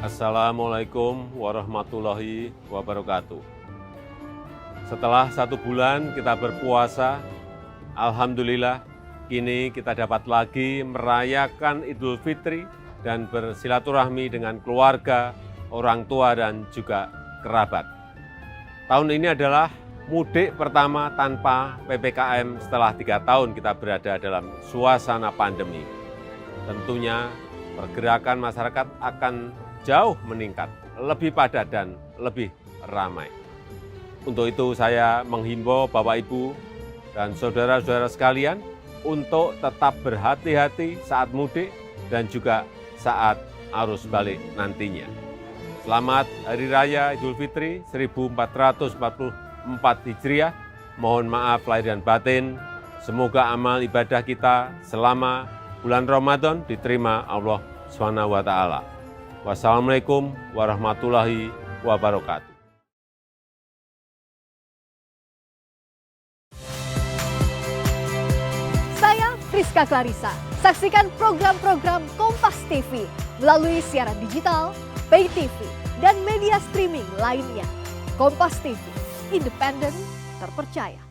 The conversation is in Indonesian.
Assalamualaikum warahmatullahi wabarakatuh. Setelah 1 bulan kita berpuasa, alhamdulillah kini kita dapat lagi merayakan Idul Fitri dan bersilaturahmi dengan keluarga, orang tua dan juga kerabat. Tahun ini adalah mudik pertama tanpa PPKM setelah 3 tahun kita berada dalam suasana pandemi. Tentunya pergerakan masyarakat akan jauh meningkat, lebih padat dan lebih ramai. Untuk itu saya menghimbau Bapak Ibu dan saudara-saudara sekalian untuk tetap berhati-hati saat mudik dan juga saat arus balik nantinya. Selamat Hari Raya Idul Fitri 1444 Hijriah. Mohon maaf lahir dan batin. Semoga amal ibadah kita selama bulan Ramadan diterima Allah SWT. Wassalamualaikum warahmatullahi wabarakatuh. Saya Friska Clarissa. Saksikan program-program Kompas TV melalui siaran digital, pay TV, dan media streaming lainnya. Kompas TV, independen, terpercaya.